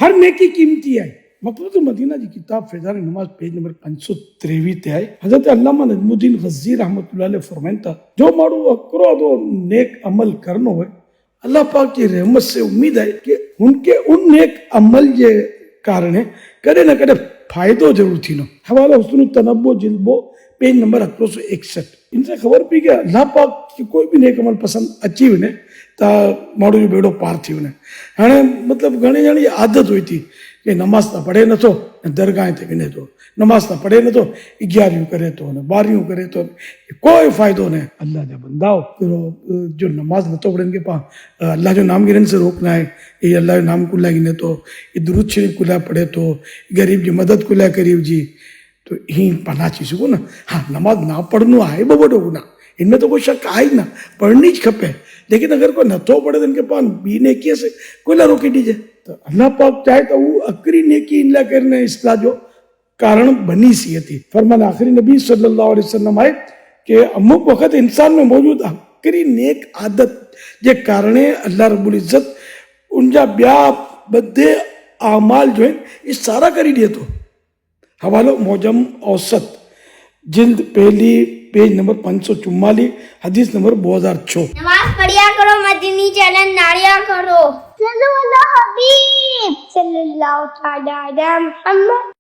हर नेकी कीमती है। मकबूत मदीना जी किताब फैजान नमाज पेज नंबर 523 ते आई हजरत अल्लामा नजमुद्दीन गज़ी रहमतुल्लाह अलैह फरमाता जो माण्हू हिकिड़ो दो नेक अमल करनो है अल्लाह पाक की रहमत से उम्मीद है कि उनके उन नेक अमल जे कारण कॾहिं न कॾहिं फ़ाइदो ज़रूर थींदो। हवालो हुस्नुत तनब्बो जिल्बो पेज नंबर 861। इनसे ख़बर पई कि अल्लाह पाक खे कोई बि नेक अमल पसंदि अची वञे त माण्हू जो बेड़ो पार थी वञे। हाणे मतिलबु घणे ॼणी आदत हुई थी कि नमाज़ त पढ़े नथो दरगाह ते वञे थो, नमाज़ त पढ़े नथो 11 करे थो न 12 करे थो, कोई फ़ाइदो न। अल्लाह जा बंदाओ जो नमाज नथो पढ़े इनके पास अल्लाह जो नाम गिरने से रोकना है। ये अल्लाह जो नाम को लाइ गिने तो, ये दुरूद शरीफ को लाइ पढ़े तो, गरीब जी मदद को लाइ करीब जी तो ही पढ़ना चीज को ना। हाँ नमाज ना पढ़नो आहे बो वॾो गुनाह, इनमें तो कोई शक आहे ही ना, पढ़नी ज खपे। लेकिन अगर कोई नथो पढ़े तो इनके पास ॿी नेकीअ से कोई ना रोके ॾिजे तो अल्लाह पाक चाहे तो वो अकरी नेकी इन लाइ करने इस्लाह जो कारण बनी सी थी। फरमान आखिरी नबी सल्लल्लाहु अलैहि वसल्लम आहे कि अमुक वक़्त इंसान में मौजूद अकरी नेक आदत जे कारण अल्लाह रब्बुल इज़्ज़त उनजा ॿिया बदे आमाल जो आहिनि ये सारा करी ॾिए थो। हवालो मौजम औसत जिल्द पहली पेज नंबर 544 हदीस नंबर 2006। नमाज पढ़िया करो, मदनी चैनल नारिया करो। सल्लल्लाहु हबीब सल्लल्लाहु अलैहि मुहम्मद।